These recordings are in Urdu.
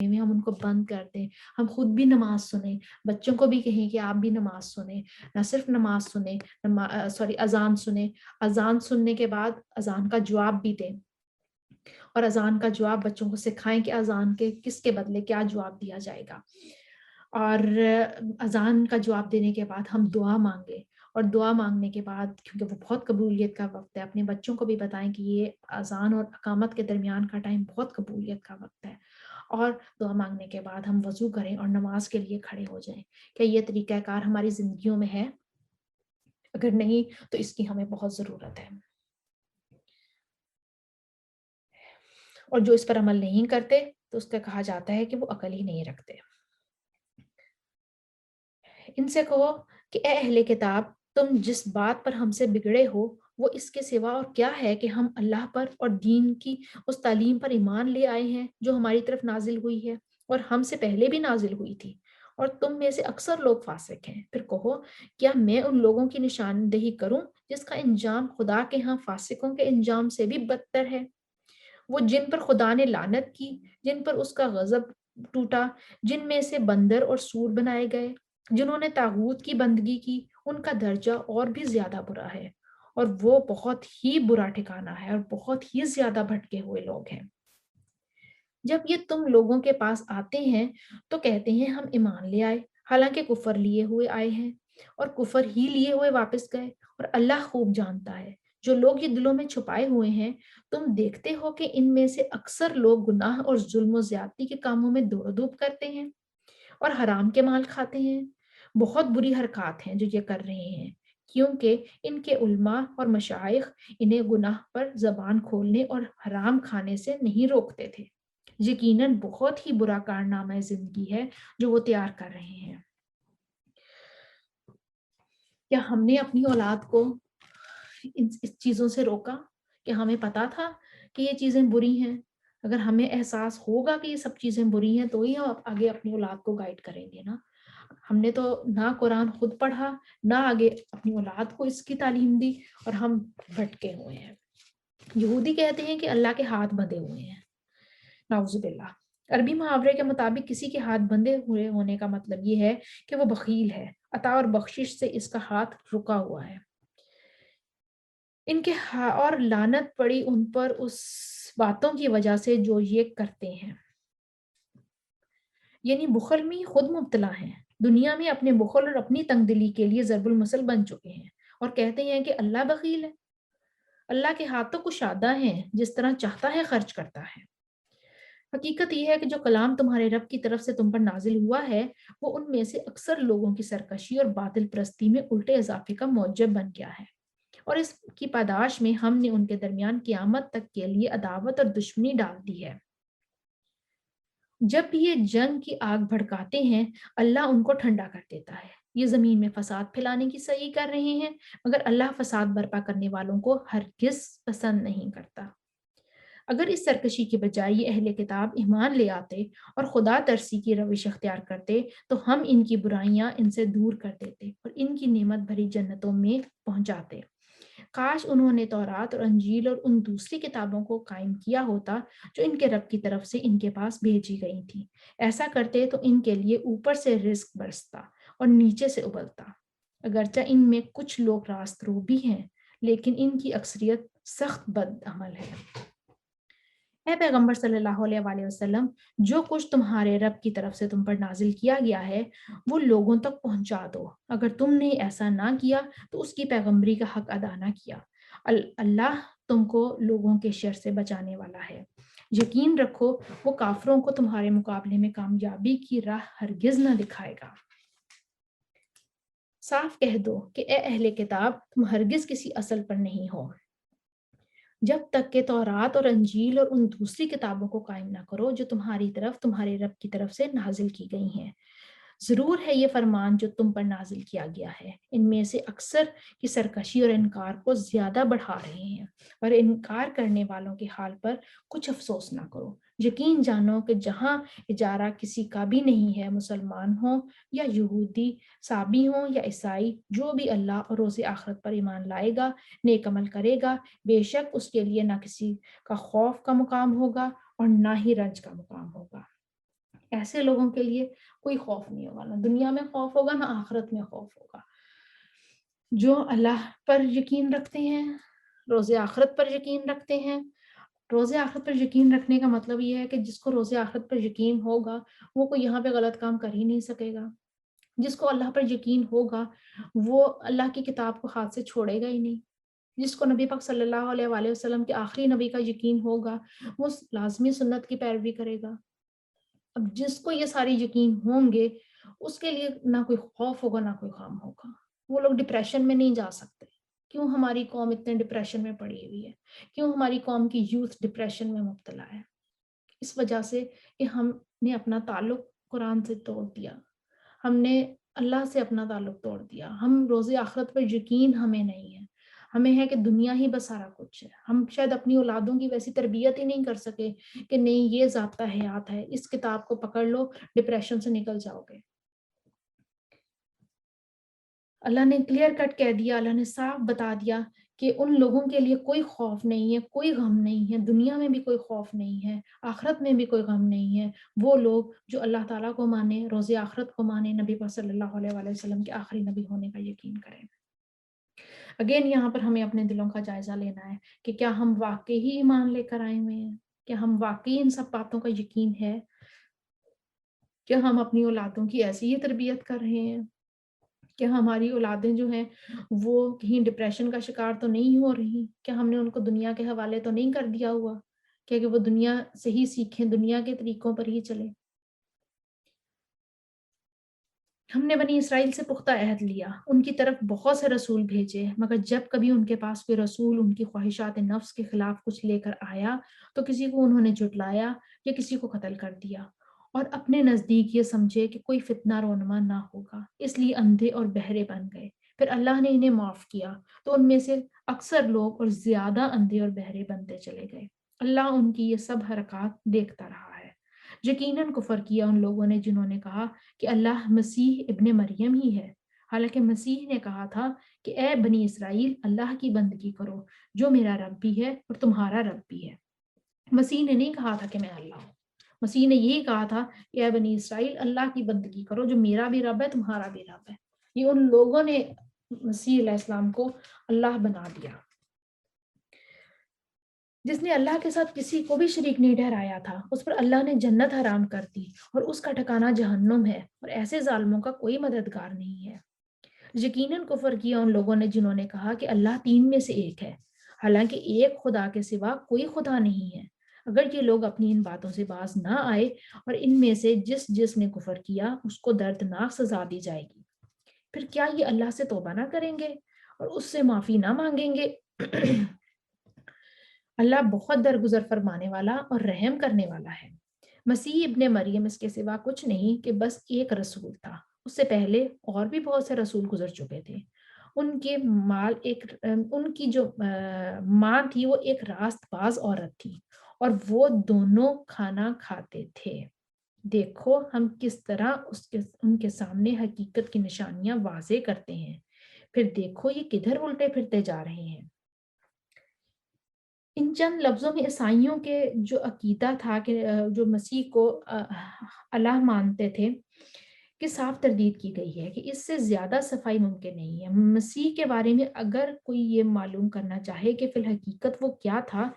میں ہم ان کو بند کر دیں، ہم خود بھی نماز سنیں، بچوں کو بھی کہیں کہ آپ بھی نماز سنیں، نہ صرف نماز سنیں، اذان سنیں، اذان سننے کے بعد اذان کا جواب بھی دیں، اور اذان کا جواب بچوں کو سکھائیں کہ اذان کے کس کے بدلے کیا جواب دیا جائے گا۔ اور اذان کا جواب دینے کے بعد ہم دعا مانگیں، اور دعا مانگنے کے بعد کیونکہ وہ بہت قبولیت کا وقت ہے، اپنے بچوں کو بھی بتائیں کہ یہ اذان اور اقامت کے درمیان کا ٹائم بہت قبولیت کا وقت ہے، اور دعا مانگنے کے بعد ہم وضو کریں اور نماز کے لیے کھڑے ہو جائیں۔ کہ یہ طریقہ کار ہماری زندگیوں میں ہے؟ اگر نہیں تو اس کی ہمیں بہت ضرورت ہے، اور جو اس پر عمل نہیں کرتے تو اس کا کہا جاتا ہے کہ وہ عقل ہی نہیں رکھتے۔ ان سے کہو کہ اے اہل کتاب، تم جس بات پر ہم سے بگڑے ہو وہ اس کے سوا اور کیا ہے کہ ہم اللہ پر اور دین کی اس تعلیم پر ایمان لے آئے ہیں جو ہماری طرف نازل ہوئی ہے اور ہم سے پہلے بھی نازل ہوئی تھی، اور تم میں سے اکثر لوگ فاسق ہیں۔ پھر کہو، کیا میں ان لوگوں کی نشاندہی کروں جس کا انجام خدا کے ہاں فاسقوں کے انجام سے بھی بدتر ہے؟ وہ جن پر خدا نے لعنت کی، جن پر اس کا غضب ٹوٹا، جن میں سے بندر اور سور بنائے گئے، جنہوں نے طاغوت کی بندگی کی، ان کا درجہ اور بھی زیادہ برا ہے، اور وہ بہت ہی برا ٹھکانہ ہے اور بہت ہی زیادہ بھٹکے ہوئے لوگ ہیں۔ جب یہ تم لوگوں کے پاس آتے ہیں تو کہتے ہیں ہم ایمان لے آئے، حالانکہ کفر لیے ہوئے آئے ہیں، اور کفر ہی لیے ہوئے واپس گئے، اور اللہ خوب جانتا ہے جو لوگ یہ دلوں میں چھپائے ہوئے ہیں۔ تم دیکھتے ہو کہ ان میں سے اکثر لوگ گناہ اور ظلم و زیادتی کے کاموں میں دوڑ دھوپ کرتے ہیں اور حرام کے مال کھاتے ہیں۔ بہت بری حرکات ہیں جو یہ کر رہے ہیں، کیونکہ ان کے علماء اور مشائخ انہیں گناہ پر زبان کھولنے اور حرام کھانے سے نہیں روکتے تھے۔ یقیناً بہت ہی برا کارنامہ زندگی ہے جو وہ تیار کر رہے ہیں۔ کیا ہم نے اپنی اولاد کو اس چیزوں سے روکا؟ کہ ہمیں پتا تھا کہ یہ چیزیں بری ہیں؟ اگر ہمیں احساس ہوگا کہ یہ سب چیزیں بری ہیں تو ہی ہم آگے اپنی اولاد کو گائیڈ کریں گے نا۔ ہم نے تو نہ قرآن خود پڑھا، نہ آگے اپنی اولاد کو اس کی تعلیم دی، اور ہم بھٹکے ہوئے ہیں۔ یہودی کہتے ہیں کہ اللہ کے ہاتھ بندھے ہوئے ہیں، نعوذ باللہ۔ عربی محاورے کے مطابق کسی کے ہاتھ بندھے ہوئے ہونے کا مطلب یہ ہے کہ وہ بخیل ہے، عطا اور بخشش سے اس کا ہاتھ رکا ہوا ہے۔ ان کے اور لعنت پڑی ان پر اس باتوں کی وجہ سے جو یہ کرتے ہیں، یعنی بخل میں خود مبتلا ہیں، دنیا میں اپنے بخل اور اپنی تنگ دلی کے لیے ضرب المثل بن چکے ہیں، اور کہتے ہیں کہ اللہ بخیل ہے۔ اللہ کے ہاتھ تو کشادہ ہیں، جس طرح چاہتا ہے خرچ کرتا ہے۔ حقیقت یہ ہے کہ جو کلام تمہارے رب کی طرف سے تم پر نازل ہوا ہے وہ ان میں سے اکثر لوگوں کی سرکشی اور باطل پرستی میں الٹے اضافے کا موجب بن گیا ہے، اور اس کی پاداش میں ہم نے ان کے درمیان قیامت تک کے لیے عداوت اور دشمنی ڈال دی ہے۔ جب بھی یہ جنگ کی آگ بھڑکاتے ہیں اللہ ان کو ٹھنڈا کر دیتا ہے۔ یہ زمین میں فساد پھیلانے کی صحیح کر رہے ہیں، مگر اللہ فساد برپا کرنے والوں کو ہرگز پسند نہیں کرتا۔ اگر اس سرکشی کے بجائے یہ اہل کتاب ایمان لے آتے اور خدا ترسی کی روش اختیار کرتے تو ہم ان کی برائیاں ان سے دور کر دیتے اور ان کی نعمت بھری جنتوں میں پہنچاتے۔ کاش انہوں نے تورات اور انجیل اور ان دوسری کتابوں کو قائم کیا ہوتا جو ان کے رب کی طرف سے ان کے پاس بھیجی گئی تھی۔ ایسا کرتے تو ان کے لیے اوپر سے رزق برستا اور نیچے سے ابلتا۔ اگرچہ ان میں کچھ لوگ راست رو بھی ہیں، لیکن ان کی اکثریت سخت بد عمل ہے۔ اے پیغمبر صلی اللہ علیہ وآلہ وسلم، جو کچھ تمہارے رب کی طرف سے تم پر نازل کیا گیا ہے وہ لوگوں تک پہنچا دو۔ اگر تم نے ایسا نہ کیا تو اس کی پیغمبری کا حق ادا نہ کیا۔ اللہ تم کو لوگوں کے شر سے بچانے والا ہے۔ یقین رکھو وہ کافروں کو تمہارے مقابلے میں کامیابی کی راہ ہرگز نہ دکھائے گا۔ صاف کہہ دو کہ اے اہل کتاب، تم ہرگز کسی اصل پر نہیں ہو جب تک کہ تورات اور انجیل اور ان دوسری کتابوں کو قائم نہ کرو جو تمہاری طرف تمہارے رب کی طرف سے نازل کی گئی ہیں۔ ضرور ہے یہ فرمان جو تم پر نازل کیا گیا ہے، ان میں سے اکثر کی سرکشی اور انکار کو زیادہ بڑھا رہے ہیں، اور انکار کرنے والوں کے حال پر کچھ افسوس نہ کرو۔ یقین جانو کہ جہاں اجارہ کسی کا بھی نہیں ہے، مسلمان ہوں یا یہودی، صابی ہوں یا عیسائی، جو بھی اللہ اور روز آخرت پر ایمان لائے گا، نیک عمل کرے گا، بے شک اس کے لیے نہ کسی کا خوف کا مقام ہوگا اور نہ ہی رنج کا مقام ہوگا۔ ایسے لوگوں کے لیے کوئی خوف نہیں ہوگا، نہ دنیا میں خوف ہوگا نہ آخرت میں خوف ہوگا۔ جو اللہ پر یقین رکھتے ہیں، روز آخرت پر یقین رکھتے ہیں، روز آخرت پر یقین رکھنے کا مطلب یہ ہے کہ جس کو روز آخرت پر یقین ہوگا وہ کوئی یہاں پہ غلط کام کر ہی نہیں سکے گا۔ جس کو اللہ پر یقین ہوگا وہ اللہ کی کتاب کو ہاتھ سے چھوڑے گا ہی نہیں۔ جس کو نبی پاک صلی اللہ علیہ وآلہ وسلم کے آخری نبی کا یقین ہوگا وہ لازمی سنت کی پیروی کرے گا۔ اب جس کو یہ ساری یقین ہوں گے اس کے لیے نہ کوئی خوف ہوگا نہ کوئی غم ہوگا، وہ لوگ ڈپریشن میں نہیں جا سکتے۔ کیوں ہماری قوم اتنے ڈپریشن میں پڑی ہوئی ہے؟ کیوں ہماری قوم کی یوتھ ڈپریشن میں مبتلا ہے؟ اس وجہ سے کہ ہم نے اپنا تعلق قرآن سے توڑ دیا، ہم نے اللہ سے اپنا تعلق توڑ دیا۔ ہم روز آخرت پر یقین ہمیں نہیں ہے، ہمیں ہے کہ دنیا ہی بس سارا کچھ ہے۔ ہم شاید اپنی اولادوں کی ویسی تربیت ہی نہیں کر سکے کہ نہیں یہ ضابطہ حیات ہے، اس کتاب کو پکڑ لو، ڈپریشن سے نکل جاؤ گے۔ اللہ نے کلیئر کٹ کہہ دیا، اللہ نے صاف بتا دیا کہ ان لوگوں کے لیے کوئی خوف نہیں ہے، کوئی غم نہیں ہے، دنیا میں بھی کوئی خوف نہیں ہے، آخرت میں بھی کوئی غم نہیں ہے۔ وہ لوگ جو اللہ تعالیٰ کو مانے، روز آخرت کو مانے، نبی پاک صلی اللہ علیہ وآلہ وسلم کے آخری نبی ہونے کا یقین کریں۔ اگین یہاں پر ہمیں اپنے دلوں کا جائزہ لینا ہے کہ کیا ہم واقعی ہی ایمان لے کر آئے ہوئے ہیں؟ کیا ہم واقعی ان سب باتوں کا یقین ہے؟ کیا ہم اپنی اولادوں کی ایسی ہی تربیت کر رہے ہیں؟ کیا ہماری اولادیں جو ہیں وہ کہیں ڈپریشن کا شکار تو نہیں ہو رہی؟ کیا ہم نے ان کو دنیا کے حوالے تو نہیں کر دیا ہوا کہ وہ دنیا سے ہی سیکھیں، دنیا کے طریقوں پر ہی چلیں؟ ہم نے بنی اسرائیل سے پختہ عہد لیا، ان کی طرف بہت سے رسول بھیجے، مگر جب کبھی ان کے پاس کوئی رسول ان کی خواہشات نفس کے خلاف کچھ لے کر آیا تو کسی کو انہوں نے جھٹلایا یا کسی کو قتل کر دیا، اور اپنے نزدیک یہ سمجھے کہ کوئی فتنہ رونما نہ ہوگا، اس لیے اندھے اور بہرے بن گئے۔ پھر اللہ نے انہیں معاف کیا تو ان میں سے اکثر لوگ اور زیادہ اندھے اور بہرے بنتے چلے گئے۔ اللہ ان کی یہ سب حرکات دیکھتا رہا ہے۔ یقیناً کفر کیا ان لوگوں نے جنہوں نے کہا کہ اللہ مسیح ابن مریم ہی ہے، حالانکہ مسیح نے کہا تھا کہ اے بنی اسرائیل اللہ کی بندگی کرو جو میرا رب بھی ہے اور تمہارا رب بھی ہے۔ مسیح نے نہیں کہا تھا کہ میں اللہ ہوں، مسیح نے یہی کہا تھا کہ اے بنی اسرائیل اللہ کی بندگی کرو جو میرا بھی رب ہے تمہارا بھی رب ہے۔ یہ ان لوگوں نے مسیح علیہ السلام کو اللہ بنا دیا۔ جس نے اللہ کے ساتھ کسی کو بھی شریک نہیں ٹھہرایا تھا اس پر اللہ نے جنت حرام کر دی اور اس کا ٹھکانہ جہنم ہے، اور ایسے ظالموں کا کوئی مددگار نہیں ہے۔ یقیناً کفر کیا ان لوگوں نے جنہوں نے کہا کہ اللہ تین میں سے ایک ہے، حالانکہ ایک خدا کے سوا کوئی خدا نہیں ہے۔ اگر یہ لوگ اپنی ان باتوں سے باز نہ آئے اور ان میں سے جس نے کفر کیا اس کو دردناک سزا دی جائے گی، پھر کیا یہ اللہ سے توبہ نہ کریں گے اور اس سے معافی نہ مانگیں گے؟ اللہ بہت درگزر فرمانے والا اور رحم کرنے والا ہے۔ مسیح ابن مریم اس کے سوا کچھ نہیں کہ بس ایک رسول تھا، اس سے پہلے اور بھی بہت سے رسول گزر چکے تھے۔ ان کی جو ماں تھی وہ ایک راست باز عورت تھی اور وہ دونوں کھانا کھاتے تھے۔ دیکھو ہم کس طرح ان کے سامنے حقیقت کی نشانیاں واضح کرتے ہیں، پھر دیکھو یہ کدھر الٹے پھرتے جا رہے ہیں۔ ان چند لفظوں میں عیسائیوں کے جو عقیدہ تھا کہ جو مسیح کو الہ مانتے تھے کہ صاف تردید کی گئی ہے کہ اس سے زیادہ صفائی ممکن نہیں ہے۔ مسیح کے بارے میں اگر کوئی یہ معلوم کرنا چاہے کہ فی الحقیقت وہ کیا تھا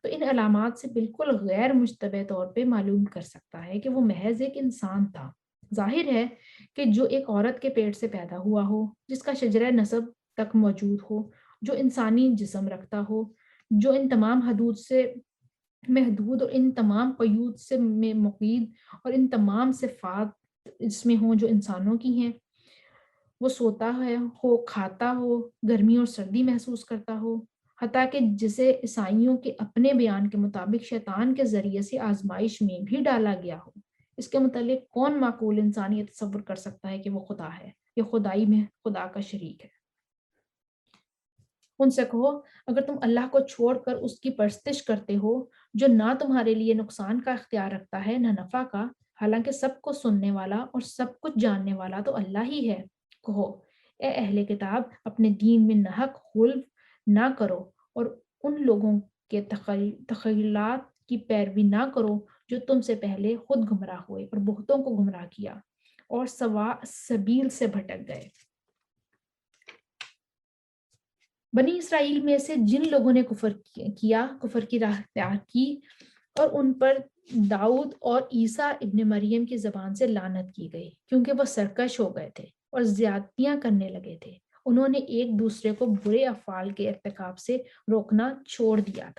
تو ان علامات سے بالکل غیر مشتبہ طور پہ معلوم کر سکتا ہے کہ وہ محض ایک انسان تھا۔ ظاہر ہے کہ جو ایک عورت کے پیٹ سے پیدا ہوا ہو، جس کا شجرہ نسب تک موجود ہو، جو انسانی جسم رکھتا ہو، جو ان تمام حدود سے محدود اور ان تمام قیود سے مقید اور ان تمام صفات اس میں ہوں جو انسانوں کی ہیں، وہ سوتا ہے ہو، کھاتا ہو، گرمی اور سردی محسوس کرتا ہو، حتیٰ کہ جسے عیسائیوں کے اپنے بیان کے مطابق شیطان کے ذریعے سے آزمائش میں بھی ڈالا گیا ہو، اس کے متعلق کون معقول انسان یہ تصور کر سکتا ہے کہ وہ خدا ہے، یہ خدائی میں خدا کا شریک ہے؟ ان سے کہو اگر تم اللہ کو چھوڑ کر اس کی پرستش کرتے ہو جو نہ تمہارے لیے نقصان کا اختیار رکھتا ہے نہ نفع کا، حالانکہ سب کو سننے والا اور سب کچھ جاننے والا تو اللہ ہی ہے، کہو اے اہل کتاب اپنے دین میں ناحق خلف نہ کرو اور ان لوگوں کے تخیلات کی پیروی نہ کرو جو تم سے پہلے خود گمراہ ہوئے اور بہتوں کو گمراہ کیا اور سوا سبیل سے بھٹک گئے۔ بنی اسرائیل میں سے جن لوگوں نے کفر کیا، کفر کی راہ اختیار کی، اور ان پر داؤد اور عیسیٰ ابن مریم کی زبان سے لعنت کی گئی، کیونکہ وہ سرکش ہو گئے تھے اور زیادتیاں کرنے لگے تھے۔ انہوں نے ایک دوسرے کو برے افعال کے ارتکاب سے روکنا چھوڑ دیا تھا۔